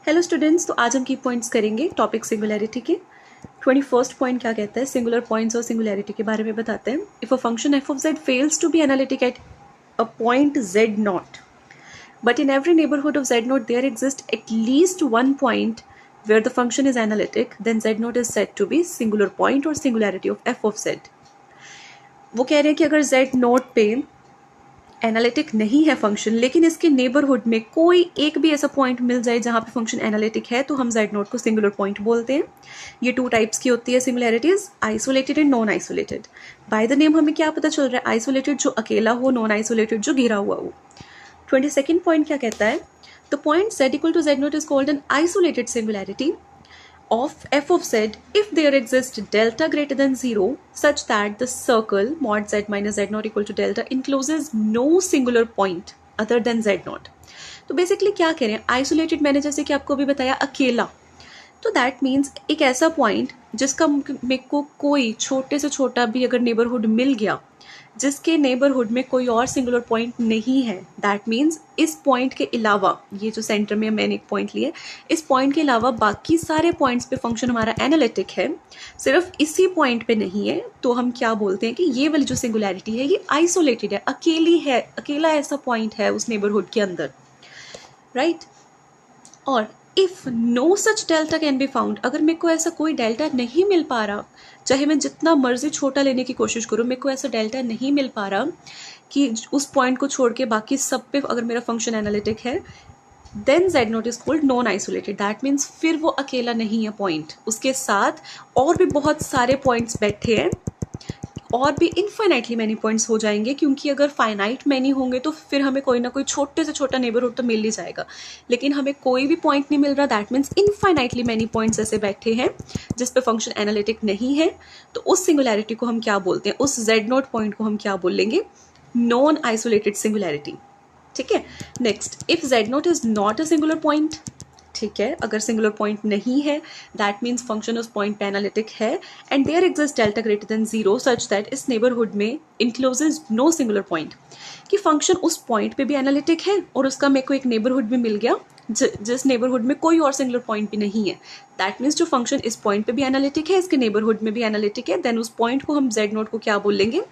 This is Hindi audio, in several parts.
हेलो स्टूडेंट्स, तो आज हम की पॉइंट्स करेंगे टॉपिक सिंगुलैरिटी के। 21st पॉइंट क्या कहता है, सिंगुलर पॉइंट्स और सिंगुलैरिटी के बारे में बताते हैं। If a function f of z fails to be analytic at a point z naught, but in every neighborhood of z naught there exists at least one point where the function is analytic, then z naught is said to be singular point or singularity of f of z। वो कह रहे हैं कि अगर z naught पे एनालिटिक नहीं है फंक्शन, लेकिन इसके नेबरहुड में कोई एक भी ऐसा पॉइंट मिल जाए जहां पे फंक्शन एनालिटिक है, तो हम जेड नोट को सिंगुलर पॉइंट बोलते हैं। ये 2 टाइप्स की होती है singularities, isolated and non isolated. By the name हमें क्या पता चल रहा है, आइसोलेटेड जो अकेला हो, नॉन आइसोलेटेड जो घिरा हुआ हो। 22nd पॉइंट क्या कहता है, the point z equal to z naught is called an isolated singularity of f of z if there exists delta greater than 0 such that the circle mod z minus z naught equal to delta encloses no singular point other than z naught। तो बेसिकली क्या कह रहे हैं, आइसोलेटेड मैंने जैसे कि आपको भी बताया अकेला, तो दैट मीन्स एक ऐसा पॉइंट जिसका मेरे को कोई छोटे से छोटा भी अगर नेबरहुड मिल गया, जिसके नेबरहुड में कोई और सिंगुलर पॉइंट नहीं है, दैट मीन्स इस पॉइंट के अलावा, ये जो सेंटर में मैंने एक पॉइंट लिया, इस पॉइंट के अलावा बाकी सारे पॉइंट्स पे फंक्शन हमारा एनालिटिक है, सिर्फ इसी पॉइंट पे नहीं है, तो हम क्या बोलते हैं कि ये वाली जो सिंगुलैरिटी है ये आइसोलेटेड है, अकेली है, अकेला ऐसा पॉइंट है उस नेबरहुड के अंदर, राइट। और if no such delta can be found, अगर मेरे को ऐसा कोई डेल्टा नहीं मिल पा रहा, चाहे मैं जितना मर्जी छोटा लेने की कोशिश करूँ, मेरे को ऐसा डेल्टा नहीं मिल पा रहा कि उस पॉइंट को छोड़ के बाकी सब पे अगर मेरा फंक्शन एनालिटिक है, then z naught is called non isolated. That means फिर वो अकेला नहीं है पॉइंट, उसके साथ और भी बहुत सारे पॉइंट्स बैठे हैं, और भी इनफाइनाइटली मैनी पॉइंट्स हो जाएंगे, क्योंकि अगर फाइनाइट मैनी होंगे तो फिर हमें कोई ना कोई छोटे से छोटा नेबरहुड तो मिल ही जाएगा, लेकिन हमें कोई भी पॉइंट नहीं मिल रहा, that means infinitely many points ऐसे बैठे हैं जिस पे फंक्शन एनालिटिक नहीं है, तो उस सिंगुलैरिटी को हम क्या बोलते हैं, उस जेड नोट पॉइंट को हम क्या बोलेंगे, नॉन आइसोलेटेड सिंगुलैरिटी। ठीक है। Next, if z naught is not a singular point, ठीक है, अगर सिंगुलर पॉइंट नहीं है, दैट मीन्स फंक्शन उस पॉइंट पे एनालिटिक है, and there exist delta greater than 0 such that इस नेबरहुड में इनक्लोजेज नो सिंगुलर पॉइंट, कि फंक्शन उस पॉइंट पे भी एनालिटिक है और उसका मेरे को एक नेबरहुड भी मिल गया जिस नेबरहुड में कोई और सिंगुलर पॉइंट भी नहीं है, दैट मीन्स जो फंक्शन इस पॉइंट पे भी एनालिटिक है, इसके नेबरहुड में भी एनालिटिक है, देन उस पॉइंट को हम जेड नोट को क्या बोलेंगे,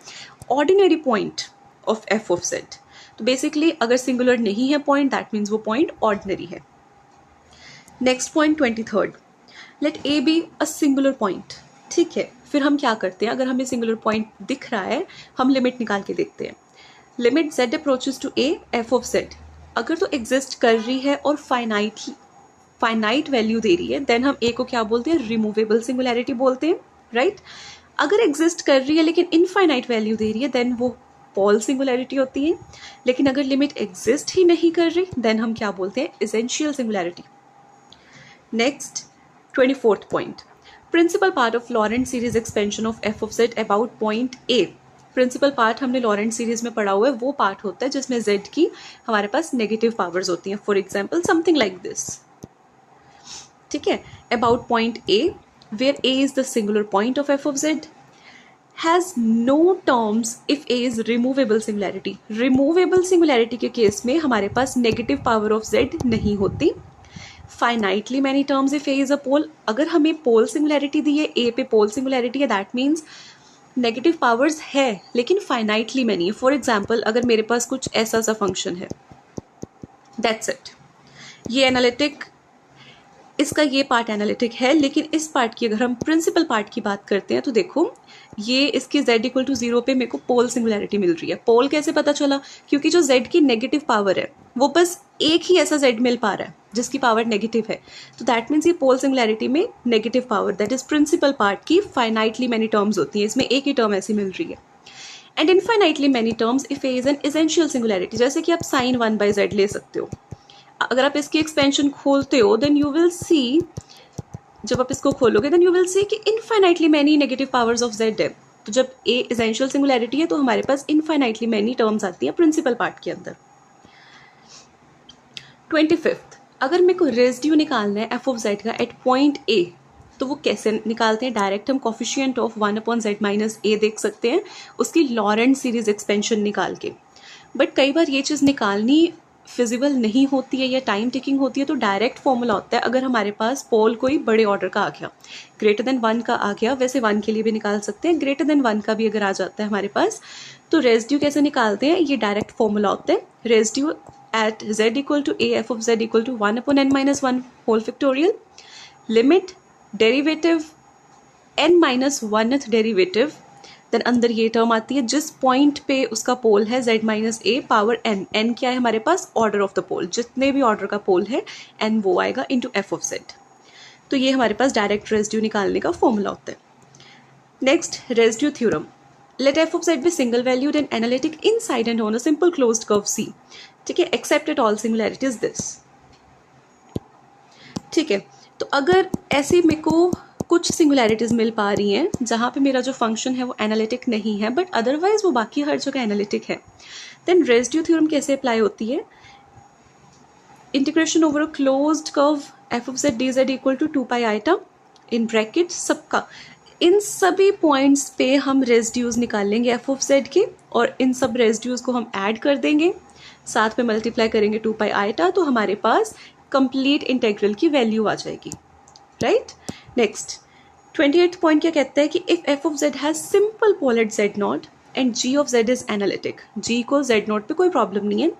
ordinary point of F of z. तो बेसिकली अगर सिंगुलर नहीं है पॉइंट, दैट मीन्स वो पॉइंट ऑर्डिनरी है। Next point 23rd, let a be a singular point. ठीक है, फिर हम क्या करते हैं, अगर हमें सिंगुलर पॉइंट दिख रहा है, हम लिमिट निकाल के देखते हैं। Limit z approaches to a f of z, अगर तो एग्जिस्ट कर रही है और फाइनाइट वैल्यू दे रही है, देन हम ए को क्या बोलते हैं, रिमूवेबल सिंगुलैरिटी बोलते हैं, राइट। अगर एग्जिस्ट कर रही है लेकिन इनफाइनाइट वैल्यू दे रही है, देन वो पोल सिंगुलैरिटी होती है। लेकिन अगर लिमिट एग्जिस्ट ही नहीं कर रही, देन हम क्या बोलते हैं, essential singularity. Next, 24th point, principal part of Laurent series expansion of F of z about point a. Principal part हमने लॉरेंट सीरीज में पढ़ा हुआ है, वो पार्ट होता है जिसमें जेड की हमारे पास नेगेटिव पावर्स होती हैं, for example something like this. ठीक है, about point A where A is the singular point of F of Z has no terms if A is removable singularity. Removable singularity के केस में हमारे पास नेगेटिव पावर ऑफ जेड नहीं होती। Finitely many terms if A is a pole, अगर हमें पोल सिंगुलैरिटी दी है, ए पे पोल सिंगुलैरिटी है, दैट मीन्स नेगेटिव पावर्स है लेकिन फाइनाइटली मैनी है। फॉर एग्जाम्पल, अगर मेरे पास कुछ ऐसा सा फंक्शन है, दैट्स इट, ये एनालिटिक, इसका ये पार्ट एनालिटिक है, लेकिन इस पार्ट की अगर हम प्रिंसिपल पार्ट की बात करते हैं, तो देखो ये इसके z इक्वल टू 0 पे मेरे को पोल सिंगुलैरिटी मिल रही है। पोल कैसे पता चला, क्योंकि जो z की नेगेटिव पावर है, वो बस एक ही ऐसा z मिल पा रहा है जिसकी पावर नेगेटिव है, तो दैट मीन्स ये पोल सिंगुलैरिटी में negative power, that is principal part की फाइनाइटली मैनी टर्म्स होती हैं, इसमें एक ही टर्म ऐसी मिल रही है। And infinitely many terms if A is an essential singularity, जैसे कि आप साइन 1/z ले सकते हो। अगर आप इसकी एक्सपेंशन खोलते हो, देन यू विल सी, जब आप इसको खोलोगे देन यू विल सी कि infinitely many negative powers of Z है। तो जब ए एसेंशियल सिंगुलैरिटी है, तो हमारे पास इनफाइनाइटली मैनी टर्म्स आती है प्रिंसिपल पार्ट के अंदर। 25th, अगर मेरे को रेजिड्यू निकालना है एफ ऑफ जेड का एट पॉइंट ए, तो वो कैसे निकालते हैं, डायरेक्ट हम कोफिशिएंट ऑफ 1/z माइनस ए देख सकते हैं उसकी लॉरेंट सीरीज एक्सपेंशन निकाल के। बट कई बार ये चीज़ निकालनी फिजिबल नहीं होती है या टाइम टेकिंग होती है तो डायरेक्ट फॉर्मूला होता है। अगर हमारे पास पोल कोई बड़े ऑर्डर का आ गया, ग्रेटर देन 1 का आ गया, वैसे 1 के लिए भी निकाल सकते हैं, ग्रेटर देन 1 का भी अगर आ जाता है हमारे पास, तो रेजिड्यू कैसे निकालते हैं, ये डायरेक्ट फॉर्मूला होता है। Residue at z equal to a f of z equal to 1 upon n minus 1 whole factorial, limit derivative n minus 1th derivative, then अंदर ये टर्म आती है जिस पॉइंट पे उसका पोल है z माइनस ए पावर n, n क्या है हमारे पास, ऑर्डर ऑफ द पोल, जितने भी ऑर्डर का पोल है n वो आएगा इंटू एफ ऑफ z। तो ये हमारे पास डायरेक्ट रेजिड्यू निकालने का फॉर्मूला होता है। Next, residue theorem. Let f of z be single valued and analytic inside and on a simple closed curve C, ठीक है, except at all singularities this, ठीक है। तो अगर ऐसे मेरे को कुछ सिंगुलैरिटीज मिल पा रही हैं जहाँ पे मेरा जो फंक्शन है वो एनालिटिक नहीं है बट अदरवाइज वो बाकी हर जगह एनालिटिक है, देन रेजिड्यू थ्योरम कैसे अप्लाई होती है, integration over a closed curve f of z d z equal to 2 pi iota in bracket सबका, इन सभी पॉइंट्स पे हम रेजिड्यूज निकाल लेंगे एफ ऑफ जेड के और इन सब रेजिड्यूज को हम ऐड कर देंगे, साथ में मल्टीप्लाई करेंगे 2 पाई आइटा, तो हमारे पास कंप्लीट इंटेग्रल की वैल्यू आ जाएगी, राइट। नेक्स्ट 28th पॉइंट क्या कहता है कि if F of Z has simple pole at Z naught and G of Z is analytic, G को जेड नॉट पे कोई प्रॉब्लम नहीं है,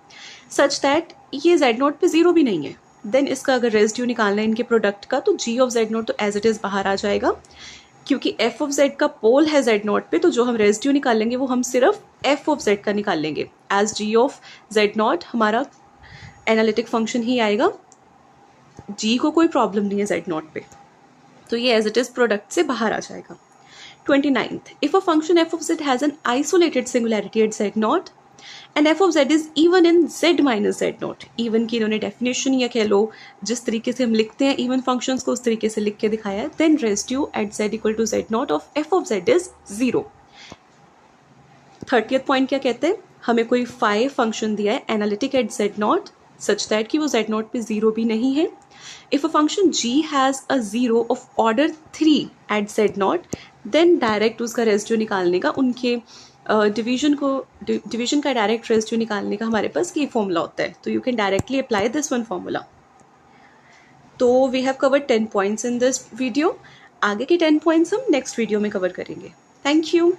सच दैट ये जेड नॉट पे जीरो भी नहीं है, देन इसका अगर रेजिड्यू निकालना है इनके प्रोडक्ट का तो जी ऑफ जेड नॉट तो एज इट इज बाहर आ जाएगा, क्योंकि एफ ऑफ जेड का पोल है जेड नॉट पे, तो जो हम रेजिड्यू निकालेंगे वो हम सिर्फ एफ ऑफ जेड का निकाल लेंगे, as G of Z not हमारा एनालिटिक फंक्शन ही आएगा, जी को कोई प्रॉब्लम नहीं है जेड नॉट पे, तो ये एज इट इज प्रोडक्ट से बाहर आ जाएगा। 29th, if a function f of Z has an isolated singularity at Z naught and f of Z is even in z minus z naught, even की इन्होंने डेफिनेशन या कह लो जिस तरीके से हम लिखते हैं इवन फंक्शंस को उस तरीके से लिख के दिखाया है, then residue at z equal to z naught of F of Z is 0। 30th point क्या कहते हैं, हमें कोई फाई फंक्शन दिया है analytic at Z naught such that कि वो जेड नॉट पे 0 भी नहीं है। If a function g has a 0 of order 3 at z0, then direct उसका रेजिड्यू निकालने का, उनके डिवीजन का डायरेक्ट रेजिड्यू निकालने का हमारे पास ये फॉर्मूला होता है, तो you can directly apply this one formula. तो we have covered 10 points in this video, आगे के 10 पॉइंट्स हम नेक्स्ट वीडियो में कवर करेंगे। Thank you.